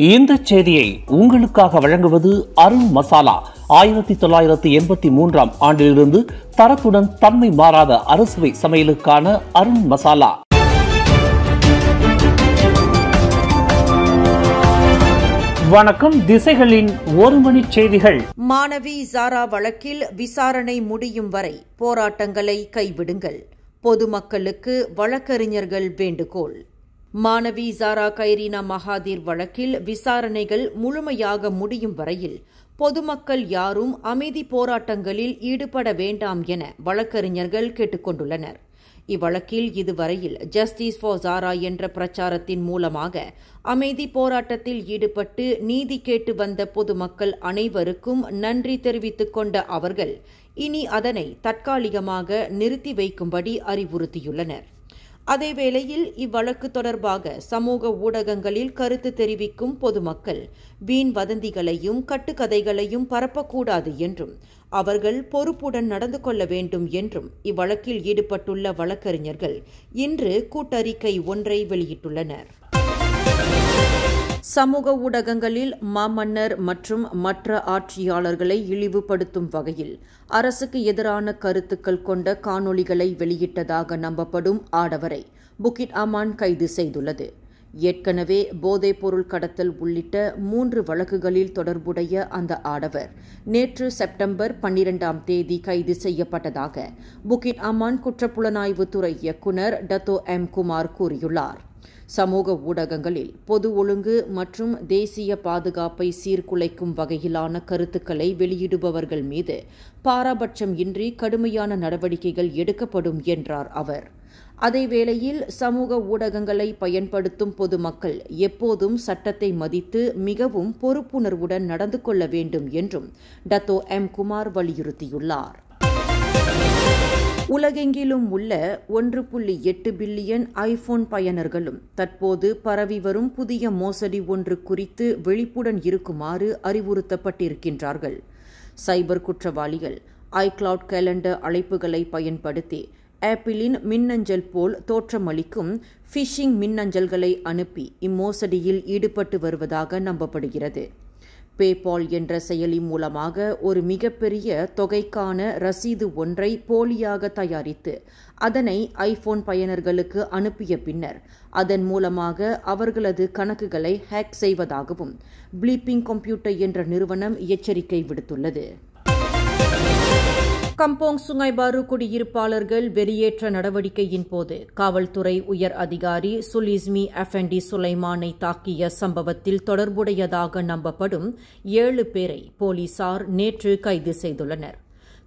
இந்த செய்தியை உங்களுக்காக வழங்குவது அருண் மசாலா. 1983 ஆண்டிலிருந்து தரத்துடன் தன்மை மாறாத அறுசுவை சமையலுக்கான அருண் மசாலா. வணக்கம். திசைகளின் ஒரு மணி செய்திகள். மாணவி ஜாரா வழக்கில் விசாரணை முடியும் வரை போராட்டங்களை கைவிடுங்கள். பொதுமக்களுக்கு வழக்கறிஞர்கள் வேண்டுகோள். மாணவி ஜாரா கைரீனா மகாதீர் வழக்கில் விசாரணைகள் முழுமையாக முடியும் வரையில் பொதுமக்கள் யாரும் அமைதி போராட்டங்களில் ஈடுபட வேண்டாம் என வழக்கறிஞர்கள் கேட்டுக் கொண்டுள்ளனர். இவ்வழக்கில் இதுவரையில் ஜஸ்டிஸ் ஃபார் ஜாரா என்ற பிரச்சாரத்தின் மூலமாக அமைதி போராட்டத்தில் ஈடுபட்டு நீதி கேட்டு வந்த பொதுமக்கள் அனைவருக்கும் நன்றி தெரிவித்துக் கொண்ட அவர்கள் இனி அதனை தற்காலிகமாக நிறுத்தி வைக்கும்படி அறிவுறுத்தியுள்ளனர். அதேவேளையில் இவ்வழக்கு தொடர்பாக சமூக ஊடகங்களில் கருத்து தெரிவிக்கும் பொதுமக்கள் வீண் வதந்திகளையும் கட்டுக்கதைகளையும் பரப்பக்கூடாது என்றும் அவர்கள் பொறுப்புடன் நடந்து கொள்ள வேண்டும் என்றும் இவ்வழக்கில் ஈடுபட்டுள்ள வழக்கறிஞர்கள் இன்று கூட்டறிக்கை ஒன்றை வெளியிட்டுள்ளனர். சமூக ஊடகங்களில் மாமன்னர் மற்றும் மற்ற ஆட்சியாளர்களை இழிவுபடுத்தும் வகையில் அரசுக்கு எதிரான கருத்துக்கள் கொண்ட காணொளிகளை வெளியிட்டதாக நம்பப்படும் ஆடவரை புக்கிட் அமான் கைது செய்துள்ளது. ஏற்கனவே போதைப்பொருள் கடத்தல் உள்ளிட்ட 3 வழக்குகளில் தொடர்புடைய அந்த ஆடவர் நேற்று செப்டம்பர் 12ஆம் தேதி கைது செய்யப்பட்டதாக புக்கிட் அமான் குற்றப்புலனாய்வுத்துறை இயக்குநர் டத்தோ எம் குமார் கூறியுள்ளார். சமூக ஊடகங்களில் பொது ஒழுங்கு மற்றும் தேசிய பாதுகாப்பை சீர்குலைக்கும் வகையிலான கருத்துக்களை வெளியிடுபவர்கள் மீது பாரபட்சம் இன்றி கடுமையான நடவடிக்கைகள் எடுக்கப்படும் என்றார் அவர். அதேவேளையில் சமூக ஊடகங்களை பயன்படுத்தும் பொதுமக்கள் எப்போதும் சட்டத்தை மதித்து மிகவும் பொறுப்புணர்வுடன் நடந்து கொள்ள வேண்டும் என்றும் டத்தோ எம் குமார் வலியுறுத்தியுள்ளார். உலகெங்கிலும் உள்ள 1.8 பில்லியன் ஐபோன் பயனர்களும் தற்போது பரவி வரும் புதிய மோசடி ஒன்று குறித்து விழிப்புடன் இருக்குமாறு அறிவுறுத்தப்பட்டிருக்கின்றார்கள். சைபர் குற்றவாளிகள் ஐக்ளவுட் கேலண்டர் அழைப்புகளை பயன்படுத்தி ஆப்பிளின் மின்னஞ்சல் போல் தோற்றமளிக்கும் ஃபிஷிங் மின்னஞ்சல்களை அனுப்பி இம்மோசடியில் ஈடுபட்டு வருவதாக நம்பப்படுகிறது. பேபால் என்ற செயலி மூலமாக ஒரு மிகப்பெரிய தொகைக்கான ரசீது ஒன்றை போலியாக தயாரித்து அதனை ஐபோன் பயனர்களுக்கு அனுப்பிய பின்னர் அதன் மூலமாக அவர்களது கணக்குகளை ஹேக் செய்வதாகவும் ப்ளீப்பிங் கம்ப்யூட்டர் என்ற நிறுவனம் எச்சரிக்கை விடுத்துள்ளது. கம்போங் சுங்காய் பாரு குடியிருப்பாளர்கள் வெளியேற்ற நடவடிக்கையின் போது காவல்துறை உயர் அதிகாரி சுலிஸ்மி அஃபெண்டி சுலைமானை தாக்கிய சம்பவத்தில் தொடர்புடையதாக நம்பப்படும் 7 பேரை போலீசார் நேற்று கைது செய்துள்ளனர்.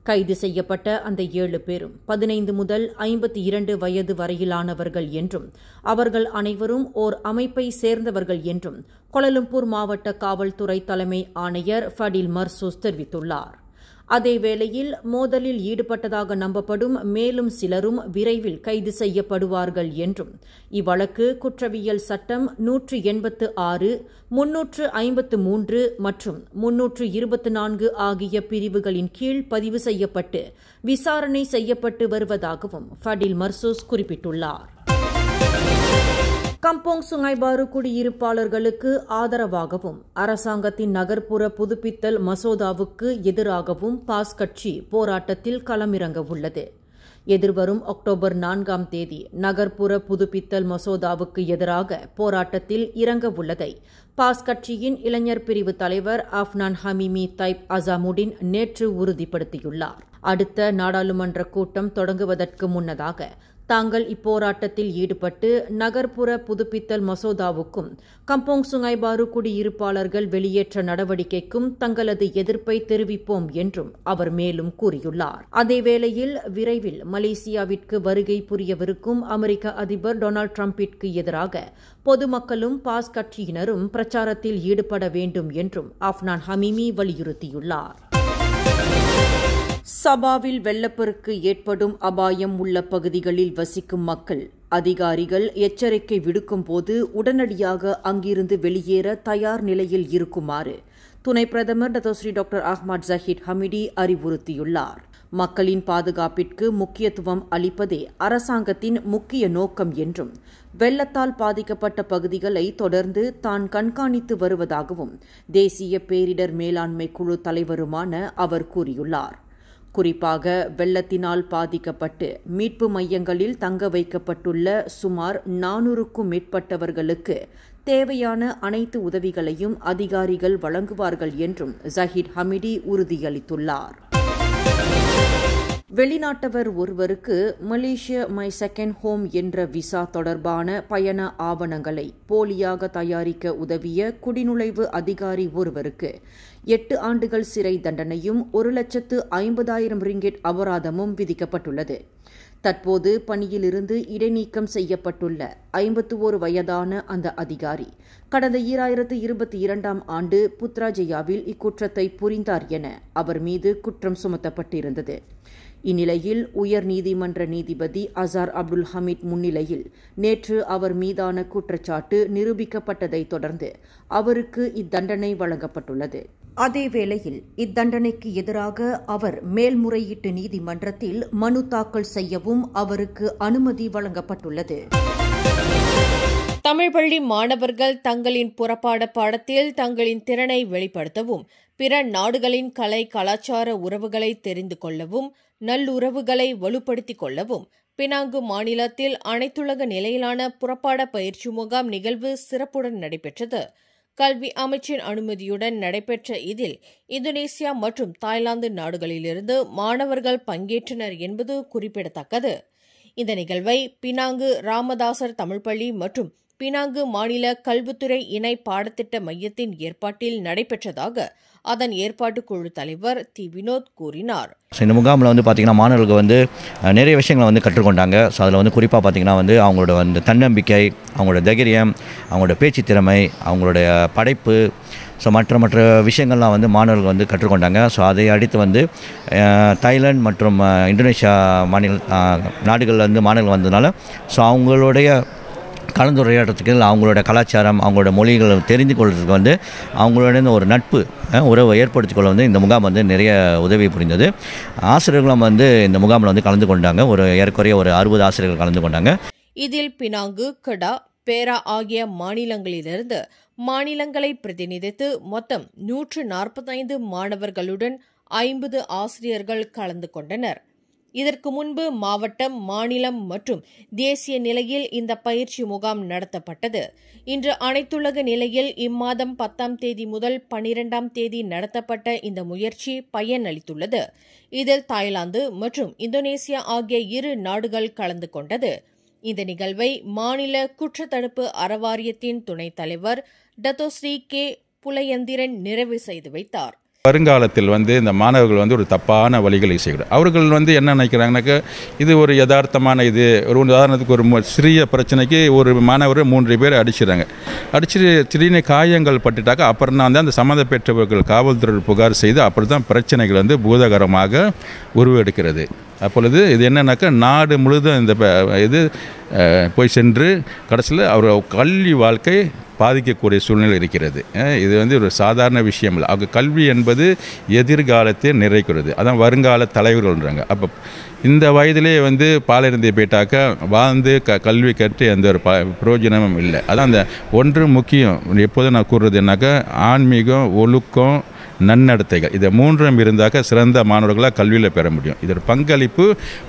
கைது செய்யப்பட்ட அந்த 7 பேரும் 15 முதல் 52 வயது வரையிலானவர்கள் என்றும் அவர்கள் அனைவரும் ஓர் அமைப்பை சேர்ந்தவர்கள் என்றும் கோலாலம்பூர் மாவட்ட காவல்துறை தலைமை ஆணையர் ஃபடில் மர்சூஸ் தெரிவித்துள்ளார். அதேவேளையில் மோதலில் ஈடுபட்டதாக நம்பப்படும் மேலும் சிலரும் விரைவில் கைது செய்யப்படுவார்கள் என்றும் இவ்வழக்கு குற்றவியல் சட்டம் 186, 353 மற்றும் 324 ஆகிய பிரிவுகளின் கீழ் பதிவு செய்யப்பட்டு விசாரணை செய்யப்பட்டு வருவதாகவும் ஃபடில் மர்சூஸ் குறிப்பிட்டுள்ளார். கம்போங் சுங்காய் பாரு குடியிருப்பாளர்களுக்கு ஆதரவாகவும் அரசாங்கத்தின் நகர்ப்புற புதுப்பித்தல் மசோதாவுக்கு எதிராகவும் பாஸ் கட்சி போராட்டத்தில் களமிறங்க உள்ளது. எதிர்வரும் அக்டோபர் 4ஆம் தேதி நகர்ப்புற புதுப்பித்தல் மசோதாவுக்கு எதிராக போராட்டத்தில் இறங்க உள்ளதை பாஸ் கட்சியின் இளைஞர் பிரிவு தலைவர் அஃப்னான் ஹமீமி தைப் அசாமுடின் நேற்று உறுதிப்படுத்தியுள்ளார். அடுத்த நாடாளுமன்ற கூட்டம் தொடங்குவதற்கு முன்னதாக தாங்கள் இப்போராட்டத்தில் ஈடுபட்டு நகர்ப்புற புதுப்பித்தல் மசோதாவுக்கும் கம்போங் சுங்காய் பாரு குடியிருப்பாளர்கள் வெளியேற்ற நடவடிக்கைக்கும் தங்களது எதிர்ப்பை தெரிவிப்போம் என்றும் அவர் மேலும் கூறியுள்ளார். அதேவேளையில் விரைவில் மலேசியாவிற்கு வருகை புரியவிருக்கும் அமெரிக்க அதிபர் டொனால்டு டிரம்பிற்கு எதிராக பொதுமக்களும் பாஸ் கட்சியினரும் பிரச்சாரத்தில் ஈடுபட வேண்டும் என்றும் அஃப்னான் ஹமீமி வலியுறுத்தியுள்ளார். சபாவில் வெள்ளப்பெருக்கு ஏற்படும் அபாயம் உள்ள பகுதிகளில் வசிக்கும் மக்கள் அதிகாரிகள் எச்சரிக்கை விடுக்கும்போது உடனடியாக அங்கிருந்து வெளியேற தயார் நிலையில் இருக்குமாறு துணை பிரதமர் Dato' Sri doctor Ahmad Zahid Hamidi அறிவுறுத்தியுள்ளார். மக்களின் பாதுகாப்பிற்கு முக்கியத்துவம் அளிப்பதே அரசாங்கத்தின் முக்கிய நோக்கம் என்றும் வெள்ளத்தால் பாதிக்கப்பட்ட பகுதிகளை தொடர்ந்து தான் கண்காணித்து வருவதாகவும் தேசிய பேரிடர் மேலாண்மை குழு தலைவருமான அவர் கூறியுள்ளார். குறிப்பாக வெள்ளத்தினால் பாதிக்கப்பட்டு மீட்பு மையங்களில் தங்க வைக்கப்பட்டுள்ள சுமார் 400க்கும் மேற்பட்டவர்களுக்கு தேவையான அனைத்து உதவிகளையும் அதிகாரிகள் வழங்குவார்கள் என்றும் ஜஹீர் ஹமிடி உறுதியளித்துள்ளார். வெளிநாட்டவர் ஒருவருக்கு மலேசிய மை செகண்ட் ஹோம் என்ற விசா தொடர்பான பயண ஆவணங்களை போலியாக தயாரிக்க உதவிய குடிநுழைவு அதிகாரி ஒருவருக்கு 8 ஆண்டுகள் சிறை தண்டனையும் 1,50,000 ரிங்கெட் அபராதமும் விதிக்கப்பட்டுள்ளது. தற்போது பணியிலிருந்து இடைநீக்கம் செய்யப்பட்டுள்ள 51 வயதான அந்த அதிகாரி கடந்த 2022ஆம் ஆண்டு புத்ராஜயாவில் இக்குற்றத்தை புரிந்தார் என அவர் மீது குற்றம் சுமத்தப்பட்டிருந்தது. இந்நிலையில் உயர் நீதிமன்ற நீதிபதி அசார் அப்துல் ஹமீத் முன்னிலையில் நேற்று அவர் மீதான குற்றச்சாட்டு நிரூபிக்கப்பட்டதைத் தொடர்ந்து அவருக்கு இத்தண்டனை வழங்கப்பட்டுள்ளது. அதேவேளையில் இத்தண்டனைக்கு எதிராக அவர் மேல்முறையீட்டு நீதிமன்றத்தில் மனு தாக்கல் செய்யவும் அவருக்கு அனுமதி வழங்கப்பட்டுள்ளது. தமிழ் பள்ளி மாணவர்கள் தங்களின் புறப்பாட பாடத்தில் தங்களின் திறனை வெளிப்படுத்தவும், பிற நாடுகளின் கலை கலாச்சார உறவுகளை தெரிந்து கொள்ளவும், நல்லுறவுகளை வலுப்படுத்திக் கொள்ளவும் பினாங்கு மாநிலத்தில் அனைத்துலக நிலையிலான புறப்பாட பயிற்சி முகாம் நிகழ்வு சிறப்புடன் நடைபெற்றது. கல்வி அமைச்சின் அனுமதியுடன் நடைபெற்ற இதில் இந்தோனேசியா மற்றும் தாய்லாந்து நாடுகளிலிருந்து மாணவர்கள் பங்கேற்றனர் என்பது குறிப்பிடத்தக்கது. இந்த நிகழ்வை பினாங்கு ராமதாசர் தமிழ் பள்ளி மற்றும் பினாங்கு மாநில கல்வித்துறை இணை பாடத்திட்ட மையத்தின் ஏற்பாட்டில் நடைபெற்றதாக அதன் ஏற்பாட்டுக்குழு தலைவர் தி வினோத் கூறினார். இந்த முகாமில் பார்த்தீங்கன்னா மாணவர்கள் நிறைய விஷயங்களை கற்றுக்கொண்டாங்க. ஸோ அதில் குறிப்பாக பார்த்தீங்கன்னா அவங்களோட தன்னம்பிக்கை, அவங்களோட தைரியம், அவங்களோட பேச்சு திறமை, அவங்களுடைய படைப்பு, ஸோ மற்ற விஷயங்கள்லாம் மாணவர்கள் கற்றுக்கொண்டாங்க. ஸோ அதை அடுத்து தாய்லாந்து மற்றும் இந்தோனேஷியா மாநில நாடுகளில் மாணவர்கள் வந்ததுனால ஸோ அவங்களுடைய கலந்துரையாடுறதுக்கு, அவங்களோட கலாச்சாரம், அவங்களோட மொழிகளை தெரிந்து கொள்வதற்கு அவங்களோட ஒரு நட்பு உறவை ஏற்படுத்திக் கொள்ள இந்த முகாம் நிறைய உதவி புரிந்தது. ஆசிரியர்களும் இந்த முகாமில் கலந்து கொண்டாங்க. ஏறக்குறைய 60 ஆசிரியர்கள் கலந்து கொண்டாங்க. இதில் பினாங்கு, கடா, பேரா ஆகிய மாநிலங்களிலிருந்து மாநிலங்களை பிரதிநிதித்து மொத்தம் 145 மாணவர்களுடன் 50 ஆசிரியர்கள் கலந்து கொண்டனர். இதற்கு முன்பு மாவட்டம், மாநிலம் மற்றும் தேசிய நிலையில் இந்த பயிற்சி முகாம் நடத்தப்பட்டது. இன்று அனைத்துலக நிலையில் இம்மாதம் 10ஆம் தேதி முதல் 12ஆம் தேதி நடத்தப்பட்ட இந்த முயற்சி பயனளித்துள்ளது. இதில் தாய்லாந்து மற்றும் இந்தோனேசியா ஆகிய 2 நாடுகள் கலந்து கொண்டது. இந்த நிகழ்வை மாநில குற்றத்தடுப்பு அறவாரியத்தின் துணைத் தலைவர் டத்தோஸ்ரீ கே புலையந்திரன் நிறைவு செய்து வைத்தார். வருங்காலத்தில் இந்த மாணவர்கள் ஒரு தப்பான வழிகளை செய்கிறார். அவர்கள் என்ன நினைக்கிறாங்கனாக்கா, இது ஒரு யதார்த்தமான ஒரு உதாரணத்துக்கு ஒரு சிறிய பிரச்சனைக்கு ஒரு மாணவர் 3 பேர் அடிச்சிடறாங்க. திடீர்னு காயங்கள் பட்டுட்டாக்கா அப்புறம் தான் அந்த சம்மந்தப்பெற்றவர்கள் காவல்துறை புகார் செய்து அப்படி தான் பிரச்சனைகள் பூதாகரமாக உருவெடுக்கிறது. அப்பொழுது இது என்னன்னாக்கா நாடு முழுதும் இந்த இது போய் சென்று கடைசியில் அவர் கல்வி வாழ்க்கை பாதிக்கக்கூடிய சூழ்நிலை இருக்கிறது. இது ஒரு சாதாரண விஷயம் இல்லை. அவங்க கல்வி என்பது எதிர்காலத்தை நிறைக்கிறது. அதான் வருங்கால தலைவர்கள்ன்றாங்க. அப்போ இந்த வயதிலே பாலிருந்தை போயிட்டாக்கா வாழ்ந்து கல்வி கற்று எந்த ஒரு பிரயோஜனமும் இல்லை. அதான் அந்த ஒன்று முக்கியம். எப்போதும் நான் கூறுறது என்னாக்கா, ஆன்மீகம், ஒழுக்கம், நன்னடத்தைகள், இதை 3 இருந்தாக்க சிறந்த மாணவர்களாக கல்வியில் பெற முடியும். இதோட பங்களிப்பு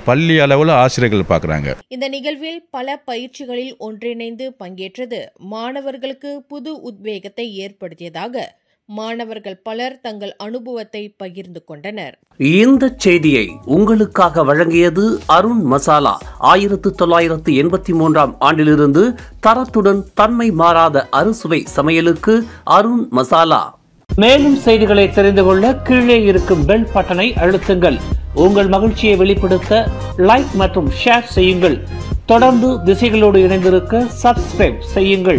பள்ளி அளவில் ஆசிரியர்கள் பார்க்குறாங்க. இந்த நிகழ்வில் பல பயிற்சிகளில் ஒன்றிணைந்து பங்கேற்றது மாணவர்களுக்கு புது உத்வேகத்தை ஏற்படுத்தியதாக மாணவர்கள் பலர் தங்கள் அனுபவத்தை பகிர்ந்து கொண்டனர். இந்த செய்தியை உங்களுக்காக வழங்கியது அருண் மசாலா. 1983ஆம் ஆண்டிலிருந்து தரத்துடன் தன்மை மாறாத அறுசுவை சமையலுக்கு அருண் மசாலா. மேலும் செய்திகளை தெரிந்து கொள்ள கீழே இருக்கும் பெல் பட்டனை அழுத்துங்கள். உங்கள் மகிழ்ச்சியை வெளிப்படுத்த லைக் மற்றும் ஷேர் செய்யுங்கள். தொடர்ந்து திசைகளோடு இணைந்திருக்க சப்ஸ்கிரைப் செய்யுங்கள்.